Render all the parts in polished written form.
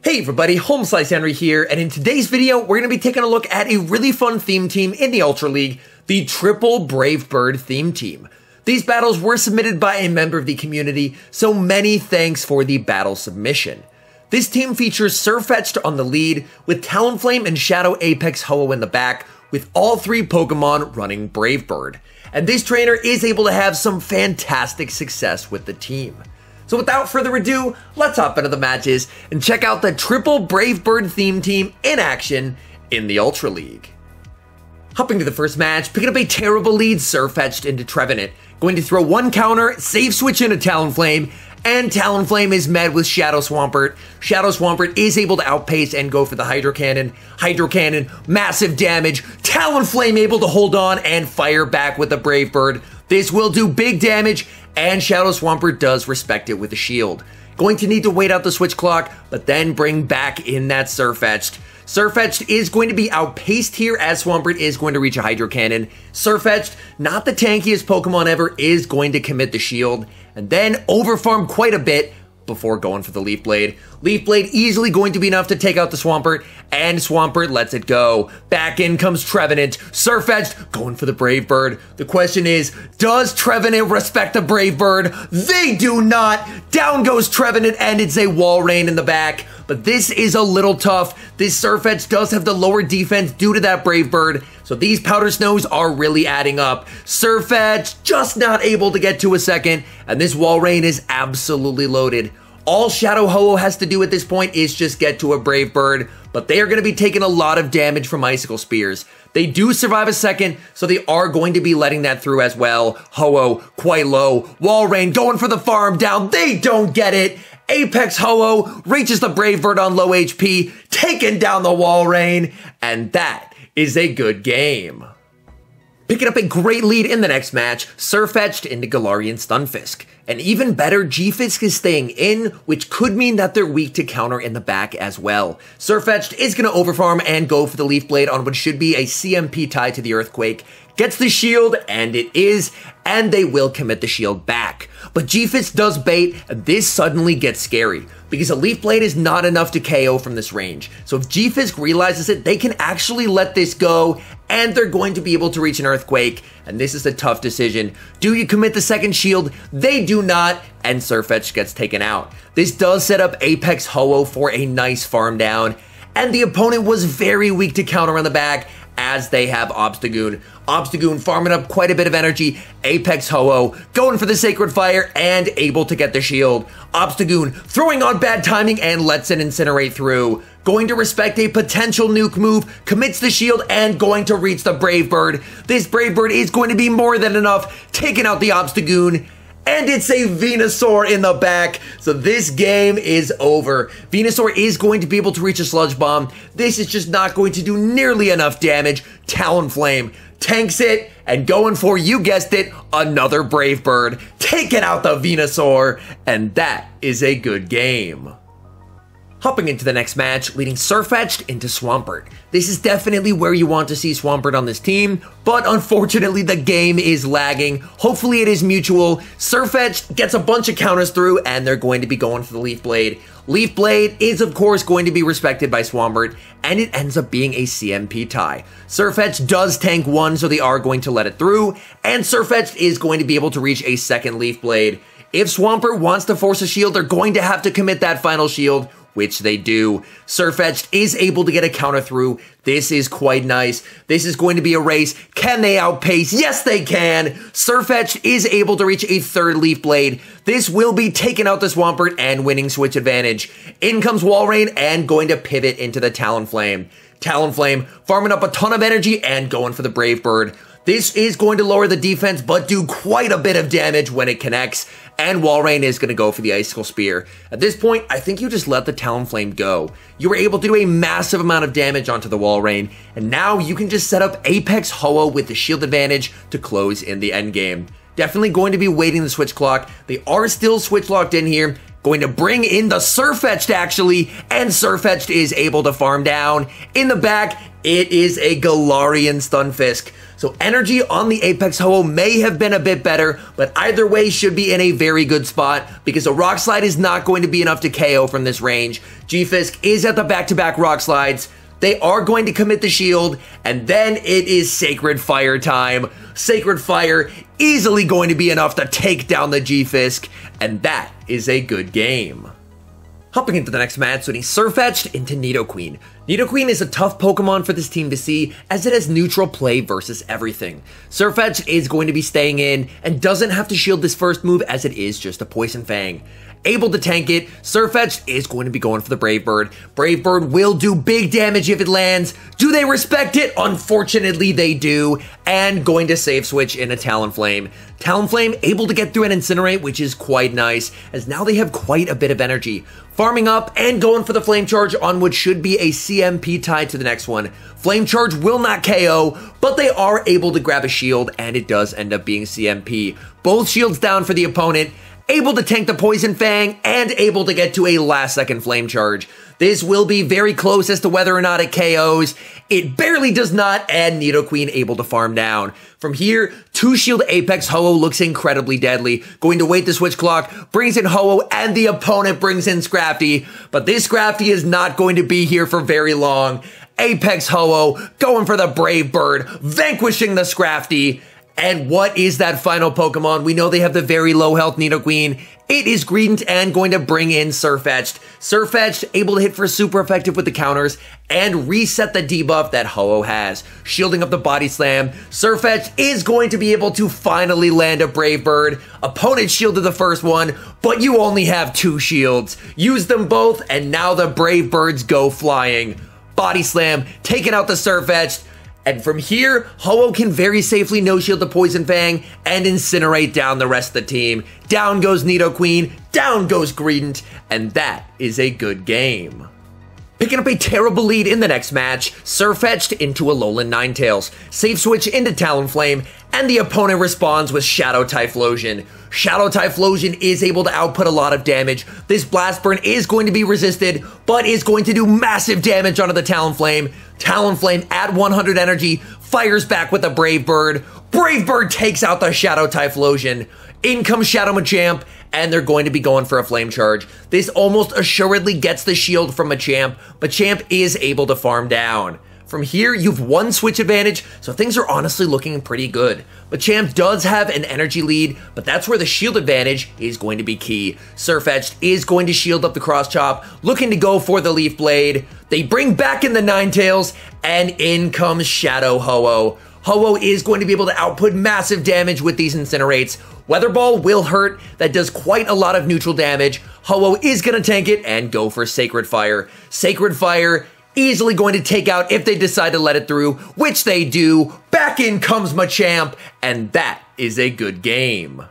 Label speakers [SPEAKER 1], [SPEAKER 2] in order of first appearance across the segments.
[SPEAKER 1] Hey everybody, Home Slice Henry here, and in today's video, we're going to be taking a look at a really fun theme team in the Ultra League, the Triple Brave Bird theme team. These battles were submitted by a member of the community, so many thanks for the battle submission. This team features Sirfetch'd on the lead, with Talonflame and Shadow Apex Ho-Oh in the back, with all three Pokemon running Brave Bird. And this trainer is able to have some fantastic success with the team. So without further ado, let's hop into the matches and check out the Triple Brave Bird theme team in action in the Ultra League. Hopping to the first match, picking up a terrible lead, Sirfetch'd into Trevenant, going to throw one counter, save switch into Talonflame, and Talonflame is met with Shadow Swampert. Shadow Swampert is able to outpace and go for the Hydro Cannon. Hydro Cannon, massive damage. Talonflame able to hold on and fire back with the Brave Bird. This will do big damage, and Shadow Swampert does respect it with a shield. Going to need to wait out the switch clock, but then bring back in that Sirfetch'd. Sirfetch'd is going to be outpaced here as Swampert is going to reach a Hydro Cannon. Sirfetch'd, not the tankiest Pokemon ever, is going to commit the shield, and then overfarm quite a bit before going for the Leaf Blade. Leaf Blade easily going to be enough to take out the Swampert, and Swampert lets it go. Back in comes Trevenant. Sirfetch'd going for the Brave Bird. The question is, does Trevenant respect the Brave Bird? They do not! Down goes Trevenant, and it's a Wall Rain in the back. But this is a little tough. This Sirfetch'd does have the lower defense due to that Brave Bird, so these Powder Snows are really adding up. Sirfetch'd just not able to get to a second, and this Wall Rain is absolutely loaded. All Shadow Ho-Oh has to do at this point is just get to a Brave Bird, but they are going to be taking a lot of damage from Icicle Spears. They do survive a second, so they are going to be letting that through as well. Ho-Oh quite low. Wall Rain going for the farm down. They don't get it. Apex Ho-Oh reaches the Brave Bird on low HP, taking down the Wall Rain, and that is a good game. Picking up a great lead in the next match, Sirfetch'd into Galarian Stunfisk. And even better, G-Fisk is staying in, which could mean that they're weak to counter in the back as well. Sirfetch'd is going to overfarm and go for the Leaf Blade on what should be a CMP tie to the Earthquake. Gets the shield, and it is, and they will commit the shield back. But G-Fisk does bait, and this suddenly gets scary, because a Leaf Blade is not enough to KO from this range. So if G-Fisk realizes it, they can actually let this go, and they're going to be able to reach an Earthquake, and this is a tough decision. Do you commit the second shield? They do not, and Sirfetch'd gets taken out. This does set up Apex Ho-Oh for a nice farm down, and the opponent was very weak to counter on the back, as they have Obstagoon. Obstagoon farming up quite a bit of energy. Apex Ho-Oh going for the Sacred Fire and able to get the shield. Obstagoon throwing on bad timing and lets it incinerate through. Going to respect a potential nuke move, commits the shield and going to reach the Brave Bird. This Brave Bird is going to be more than enough, taking out the Obstagoon. And it's a Venusaur in the back, so this game is over. Venusaur is going to be able to reach a Sludge Bomb. This is just not going to do nearly enough damage. Talonflame tanks it, and going for, you guessed it, another Brave Bird. Taking out the Venusaur, and that is a good game. Hopping into the next match, leading Sirfetch'd into Swampert. This is definitely where you want to see Swampert on this team, but unfortunately the game is lagging. Hopefully it is mutual. Sirfetch'd gets a bunch of counters through, and they're going to be going for the Leaf Blade. Leaf Blade is of course going to be respected by Swampert, and it ends up being a CMP tie. Sirfetch'd does tank one, so they are going to let it through, and Sirfetch'd is going to be able to reach a second Leaf Blade. If Swampert wants to force a shield, they're going to have to commit that final shield, which they do. Sirfetch'd is able to get a counter through. This is quite nice. This is going to be a race. Can they outpace? Yes, they can. Sirfetch'd is able to reach a third Leaf Blade. This will be taking out the Swampert and winning switch advantage. In comes Wall Rain and going to pivot into the Talonflame. Talonflame farming up a ton of energy and going for the Brave Bird. This is going to lower the defense, but do quite a bit of damage when it connects, and Wall Rain is going to go for the Icicle Spear. At this point, I think you just let the Talonflame go. You were able to do a massive amount of damage onto the Wall Rain, and now you can just set up Apex Ho-Oh with the shield advantage to close in the endgame. Definitely going to be waiting the switch clock. They are still switch locked in here. going to bring in the Sirfetch'd actually, and Sirfetch'd is able to farm down. In the back, it is a Galarian Stunfisk. So energy on the Apex Ho-Oh may have been a bit better, but either way should be in a very good spot because a Rock Slide is not going to be enough to KO from this range. G-Fisk is at the back-to-back Rock Slides. They are going to commit the shield, and then it is Sacred Fire time. Sacred Fire easily going to be enough to take down the G-Fisk, and that is a good game. Hopping into the next match, switching Sirfetch'd into Nidoqueen. Nidoqueen is a tough Pokemon for this team to see as it has neutral play versus everything. Sirfetch'd is going to be staying in and doesn't have to shield this first move as it is just a Poison Fang. Able to tank it, Sirfetch'd is going to be going for the Brave Bird. Brave Bird will do big damage if it lands. Do they respect it? Unfortunately, they do. And going to save switch into Talonflame. Talonflame able to get through an Incinerate, which is quite nice, as now they have quite a bit of energy. Farming up and going for the Flame Charge on what should be a CMP tied to the next one. Flame Charge will not KO, but they are able to grab a shield, and it does end up being CMP. Both shields down for the opponent. Able to tank the Poison Fang, and able to get to a last-second Flame Charge. This will be very close as to whether or not it KOs. It barely does not, and Nidoqueen able to farm down. From here, 2-shield Apex Ho-Oh looks incredibly deadly. Going to wait the switch clock, brings in Ho-Oh, and the opponent brings in Scrafty. But this Scrafty is not going to be here for very long. Apex Ho-Oh going for the Brave Bird, vanquishing the Scrafty. And what is that final Pokemon? We know they have the very low health Nidoqueen. It is Greedent and going to bring in Sirfetch'd. Sirfetch'd able to hit for super effective with the counters and reset the debuff that Ho-Oh has. Shielding up the Body Slam. Sirfetch'd is going to be able to finally land a Brave Bird. Opponent shielded the first one, but you only have 2 shields. Use them both and now the Brave Birds go flying. Body Slam, taking out the Sirfetch'd. And from here, Ho-Oh can very safely no-shield the Poison Fang and incinerate down the rest of the team. Down goes Nidoqueen, down goes Greedent, and that is a good game. Picking up a terrible lead in the next match, Sirfetch'd into Alolan Ninetales. Safe switch into Talonflame, and the opponent responds with Shadow Typhlosion. Shadow Typhlosion is able to output a lot of damage. This Blast Burn is going to be resisted, but is going to do massive damage onto the Talonflame. Talonflame at 100 energy, fires back with a Brave Bird. Brave Bird takes out the Shadow Typhlosion. In comes Shadow Machamp, and they're going to be going for a Flame Charge. This almost assuredly gets the shield from Machamp, but Machamp is able to farm down. From here, you've 1 switch advantage, so things are honestly looking pretty good. Machamp does have an energy lead, but that's where the shield advantage is going to be key. Sirfetch'd is going to shield up the Cross Chop, looking to go for the Leaf Blade. They bring back in the Ninetales, and in comes Shadow Ho-Oh. Ho-Oh is going to be able to output massive damage with these Incinerates. Weather Ball will hurt, that does quite a lot of neutral damage. Ho-Oh is going to tank it and go for Sacred Fire. Sacred Fire easily going to take out if they decide to let it through, which they do. Back in comes Machamp, and that is a good game.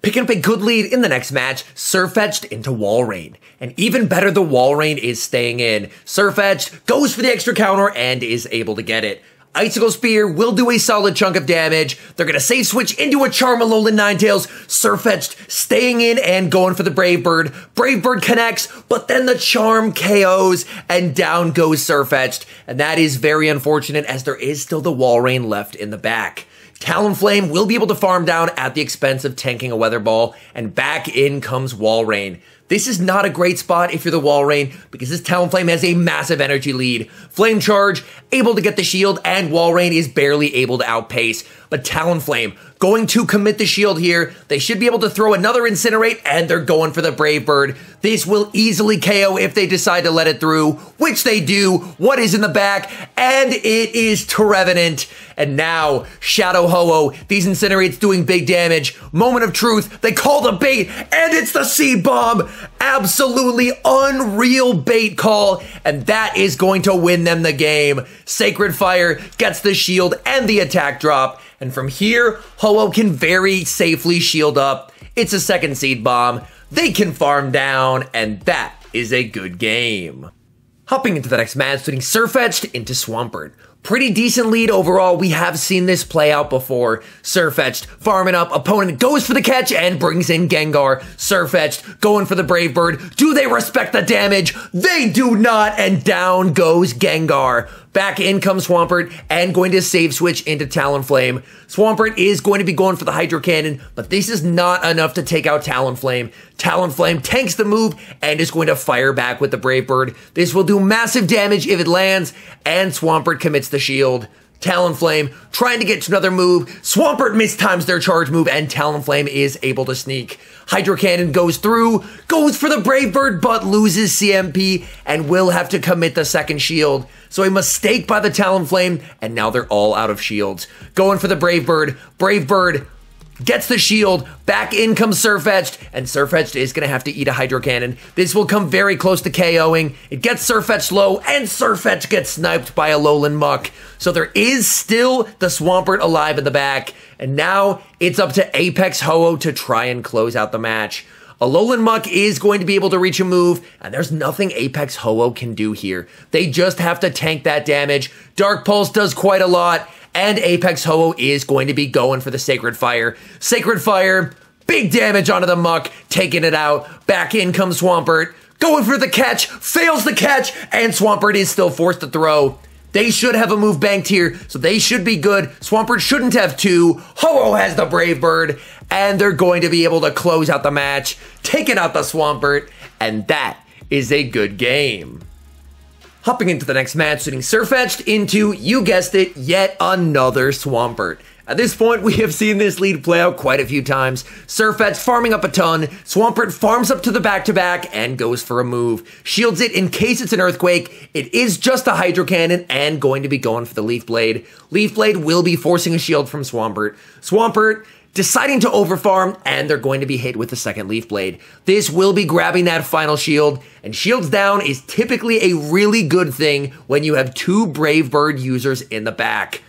[SPEAKER 1] Picking up a good lead in the next match, Sirfetch'd into Walrein. And even better, the Walrein is staying in. Sirfetch'd goes for the extra counter and is able to get it. Icicle Spear will do a solid chunk of damage. They're going to safe switch into a Charm Alolan Ninetales. Sirfetch'd staying in and going for the Brave Bird. Brave Bird connects, but then the Charm KOs and down goes Sirfetch'd. And that is very unfortunate as there is still the Walrein left in the back. Talonflame will be able to farm down at the expense of tanking a Weather Ball, and back in comes Walrein. This is not a great spot if you're the Walrein, because this Talonflame has a massive energy lead. Flame Charge, able to get the shield, and Walrein is barely able to outpace. But Talonflame going to commit the shield here. They should be able to throw another Incinerate, and they're going for the Brave Bird. This will easily KO if they decide to let it through, which they do. What is in the back? And it is Trevenant. And now, Shadow Ho-Oh, these Incinerates doing big damage. Moment of truth, they call the bait, and it's the Seed Bomb. Absolutely unreal bait call, and that is going to win them the game. Sacred Fire gets the shield and the attack drop, and from here, Ho-Oh can very safely shield up. It's a second Seed Bomb. They can farm down, and that is a good game. Hopping into the next match, switching Sirfetch'd into Swampert. Pretty decent lead overall. We have seen this play out before. Sirfetch'd, farming up, opponent goes for the catch and brings in Gengar. Sirfetch'd, going for the Brave Bird. Do they respect the damage? They do not, and down goes Gengar. Back in comes Swampert and going to save switch into Talonflame. Swampert is going to be going for the Hydro Cannon, but this is not enough to take out Talonflame. Talonflame tanks the move and is going to fire back with the Brave Bird. This will do massive damage if it lands, and Swampert commits the shield. Talonflame trying to get to another move. Swampert mistimes their charge move, and Talonflame is able to sneak. Hydro Cannon goes through, goes for the Brave Bird, but loses CMP and will have to commit the second shield. So a mistake by the Talonflame, and now they're all out of shields. Going for the Brave Bird. Brave Bird gets the shield, back in comes Sirfetch'd, and Sirfetch'd is going to have to eat a Hydro Cannon. This will come very close to KOing. It gets Sirfetch'd low, and Sirfetch'd gets sniped by a Alolan Muck. So there is still the Swampert alive in the back, and now it's up to Apex Ho-Oh to try and close out the match. Alolan Muck is going to be able to reach a move, and there's nothing Apex Ho-Oh can do here. They just have to tank that damage. Dark Pulse does quite a lot, and Apex Ho-Oh is going to be going for the Sacred Fire. Sacred Fire, big damage onto the Muck, taking it out. Back in comes Swampert, going for the catch, fails the catch, and Swampert is still forced to throw. They should have a move banked here, so they should be good. Swampert shouldn't have two. Ho-Oh has the Brave Bird, and they're going to be able to close out the match, taking out the Swampert, and that is a good game. Hopping into the next match, sitting Sirfetch'd into, you guessed it, yet another Swampert. At this point, we have seen this lead play out quite a few times. Sirfetch'd farming up a ton, Swampert farms up to the back-to-back and goes for a move. Shields it in case it's an Earthquake. It is just a Hydro Cannon and going to be going for the Leaf Blade. Leaf Blade will be forcing a shield from Swampert. Swampert deciding to overfarm, and they're going to be hit with the second Leaf Blade. This will be grabbing that final shield, and shields down is typically a really good thing when you have two Brave Bird users in the back.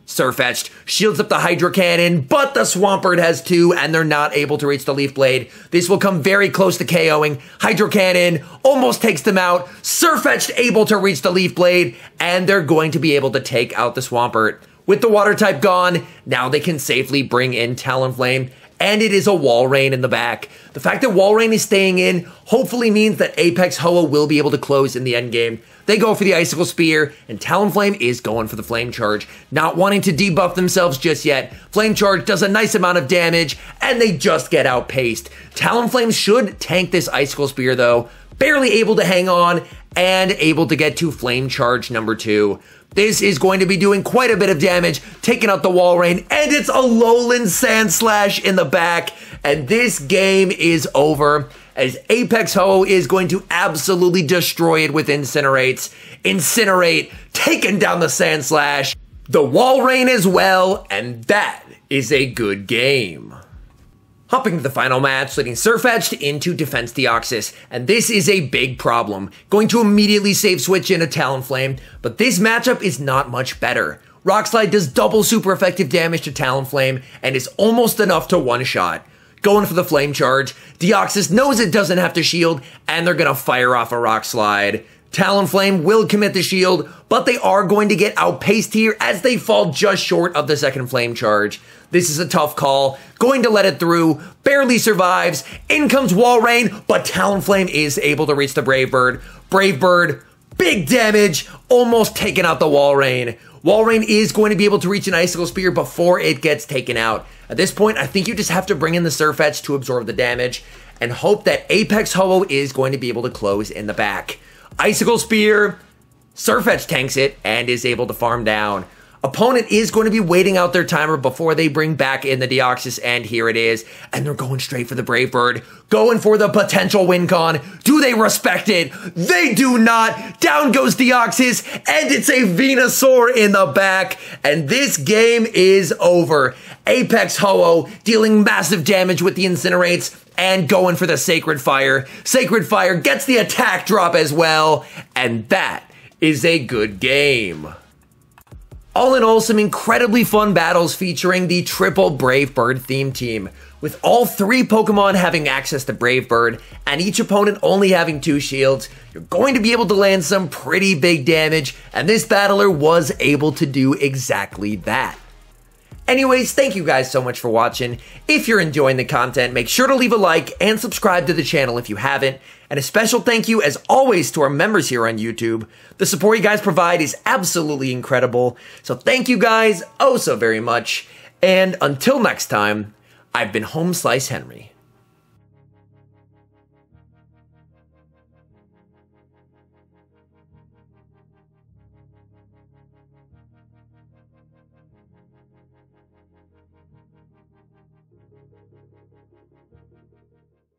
[SPEAKER 1] Sirfetch'd shields up the Hydro Cannon, but the Swampert has two, and they're not able to reach the Leaf Blade. This will come very close to KOing. Hydro Cannon almost takes them out. Sirfetch'd able to reach the Leaf Blade, and they're going to be able to take out the Swampert. With the Water type gone, now they can safely bring in Talonflame, and it is a Walrein in the back. The fact that Walrein is staying in hopefully means that Apex Ho-Oh will be able to close in the endgame. They go for the Icicle Spear, and Talonflame is going for the Flame Charge, not wanting to debuff themselves just yet. Flame Charge does a nice amount of damage, and they just get outpaced. Talonflame should tank this Icicle Spear though, barely able to hang on, and able to get to Flame Charge number 2. This is going to be doing quite a bit of damage, taking out the Walrein, and it's Alolan Sandslash in the back, and this game is over, as Apex Ho-Oh is going to absolutely destroy it with Incinerates. Incinerate, taking down the Sandslash, the Walrein as well, and that is a good game. Hopping to the final match, letting Sirfetch'd into Defense Deoxys, and this is a big problem. Going to immediately save switch into Talonflame, but this matchup is not much better. Rock Slide does double super effective damage to Talonflame, and is almost enough to one-shot. Going for the Flame Charge, Deoxys knows it doesn't have to shield, and they're gonna fire off a Rock Slide. Talonflame will commit the shield, but they are going to get outpaced here as they fall just short of the second Flame Charge. This is a tough call, going to let it through, barely survives, in comes Walrein, but Talonflame is able to reach the Brave Bird. Brave Bird, big damage, almost taking out the Walrein. Walrein is going to be able to reach an Icicle Spear before it gets taken out. At this point, I think you just have to bring in the Sirfetch'd to absorb the damage, and hope that Apex Ho-Oh is going to be able to close in the back. Icicle Spear, Sirfetch'd tanks it, and is able to farm down. Opponent is going to be waiting out their timer before they bring back in the Deoxys, and here it is. And they're going straight for the Brave Bird, going for the potential win con. Do they respect it? They do not. Down goes Deoxys, and it's a Venusaur in the back, and this game is over. Apex Ho-Oh dealing massive damage with the Incinerates, and going for the Sacred Fire. Sacred Fire gets the attack drop as well, and that is a good game. All in all, some incredibly fun battles featuring the triple Brave Bird theme team. With all 3 Pokemon having access to Brave Bird, and each opponent only having 2 shields, you're going to be able to land some pretty big damage, and this battler was able to do exactly that. Anyways, thank you guys so much for watching. If you're enjoying the content, make sure to leave a like and subscribe to the channel if you haven't. And a special thank you, as always, to our members here on YouTube. The support you guys provide is absolutely incredible. So thank you guys oh so very much. And until next time, I've been Home Slice Henry.